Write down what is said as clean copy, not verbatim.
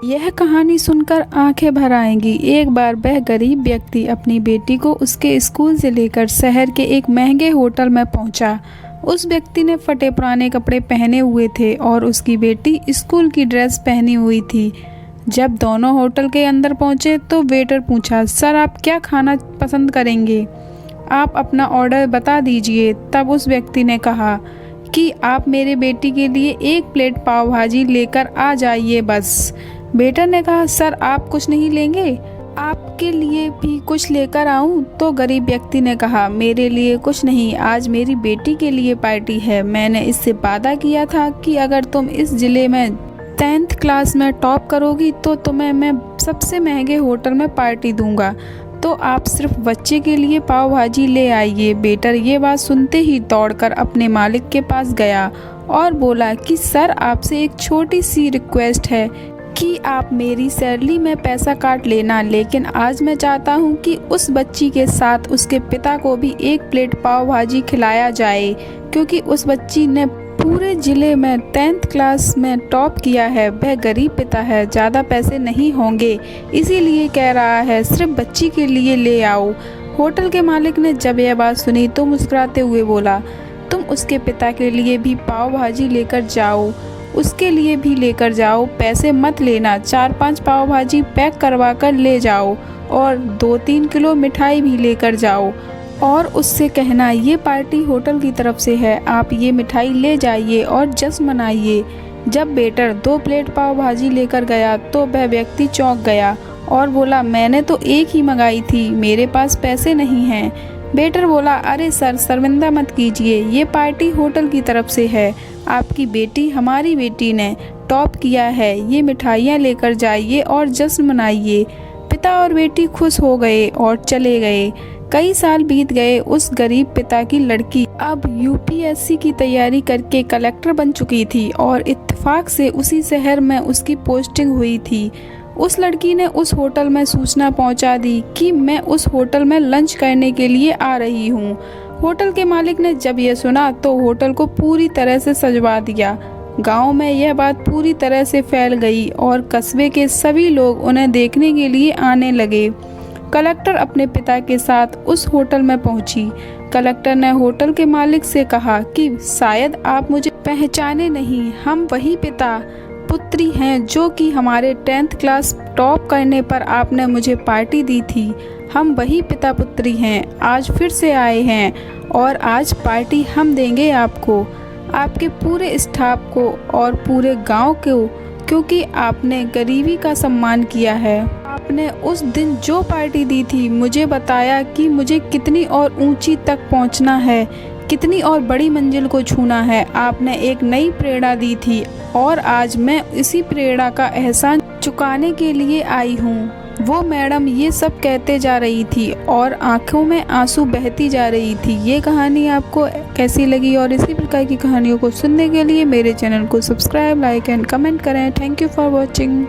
यह कहानी सुनकर आंखें भर आएंगी। एक बार वह गरीब व्यक्ति अपनी बेटी को उसके स्कूल से लेकर शहर के एक महंगे होटल में पहुंचा। उस व्यक्ति ने फटे पुराने कपड़े पहने हुए थे और उसकी बेटी स्कूल की ड्रेस पहनी हुई थी। जब दोनों होटल के अंदर पहुंचे तो वेटर पूछा, सर आप क्या खाना पसंद करेंगे? आप अपना ऑर्डर बता दीजिए। तब उस व्यक्ति ने कहा कि आप मेरे बेटी के लिए 1 प्लेट पाव भाजी लेकर आ जाइए बस। वेटर ने कहा, सर आप कुछ नहीं लेंगे? आपके लिए भी कुछ लेकर आऊं? तो गरीब व्यक्ति ने कहा, मेरे लिए कुछ नहीं, आज मेरी बेटी के लिए पार्टी है। मैंने इससे वादा किया था कि अगर तुम इस जिले में 10th क्लास में टॉप करोगी तो तुम्हें मैं सबसे महंगे होटल में पार्टी दूंगा। तो आप सिर्फ बच्चे के लिए पाव भाजी ले आइए। वेटर ये बात सुनते ही दौड़कर अपने मालिक के पास गया और बोला कि सर आपसे एक छोटी सी रिक्वेस्ट है कि आप मेरी सैलरी में पैसा काट लेना, लेकिन आज मैं चाहता हूं कि उस बच्ची के साथ उसके पिता को भी 1 प्लेट पाव भाजी खिलाया जाए, क्योंकि उस बच्ची ने पूरे ज़िले में 10th क्लास में टॉप किया है। वह गरीब पिता है, ज़्यादा पैसे नहीं होंगे, इसीलिए कह रहा है सिर्फ बच्ची के लिए ले आओ। होटल के मालिक ने जब यह बात सुनी तो मुस्कुराते हुए बोला, तुम उसके पिता के लिए भी पाव भाजी लेकर जाओ, उसके लिए भी लेकर जाओ, पैसे मत लेना। 4-5 पाव भाजी पैक करवा कर ले जाओ और 2-3 किलो मिठाई भी लेकर जाओ और उससे कहना ये पार्टी होटल की तरफ से है, आप ये मिठाई ले जाइए और जश्न मनाइए। जब वेटर 2 प्लेट पाव भाजी लेकर गया तो वह व्यक्ति चौंक गया और बोला, मैंने तो 1 ही मंगाई थी, मेरे पास पैसे नहीं हैं। वेटर बोला, अरे सर शर्मिंदा मत कीजिए, ये पार्टी होटल की तरफ से है, आपकी बेटी हमारी बेटी ने टॉप किया है, ये मिठाइयाँ लेकर जाइए और जश्न मनाइए। पिता और बेटी खुश हो गए और चले गए। कई साल बीत गए। उस गरीब पिता की लड़की अब यूपीएससी की तैयारी करके कलेक्टर बन चुकी थी और इत्तेफाक से उसी शहर में उसकी पोस्टिंग हुई थी। उस लड़की ने उस होटल में सूचना पहुंचा दी कि मैं उस होटल में लंच करने के लिए आ रही हूं। होटल के मालिक ने जब यह सुना तो होटल को पूरी तरह से सजवा दिया। गांव में यह बात पूरी तरह से फैल गई और कस्बे के सभी लोग उन्हें देखने के लिए आने लगे। कलेक्टर अपने पिता के साथ उस होटल में पहुंची। कलेक्टर ने होटल के मालिक से कहा कि शायद आप मुझे पहचाने नहीं, हम वही पिता पुत्री हैं जो कि हमारे 10th क्लास टॉप करने पर आपने मुझे पार्टी दी थी। हम वही पिता पुत्री हैं, आज फिर से आए हैं और आज पार्टी हम देंगे आपको, आपके पूरे स्टाफ को और पूरे गांव को, क्योंकि आपने गरीबी का सम्मान किया है। आपने उस दिन जो पार्टी दी थी, मुझे बताया कि मुझे कितनी और ऊंची तक पहुंचना है, कितनी और बड़ी मंजिल को छूना है। आपने एक नई प्रेरणा दी थी और आज मैं इसी प्रेरणा का एहसान चुकाने के लिए आई हूँ। वो मैडम ये सब कहते जा रही थी और आंखों में आंसू बहती जा रही थी। ये कहानी आपको कैसी लगी और इसी प्रकार की कहानियों को सुनने के लिए मेरे चैनल को सब्सक्राइब, लाइक एंड कमेंट करें। Thank you for watching.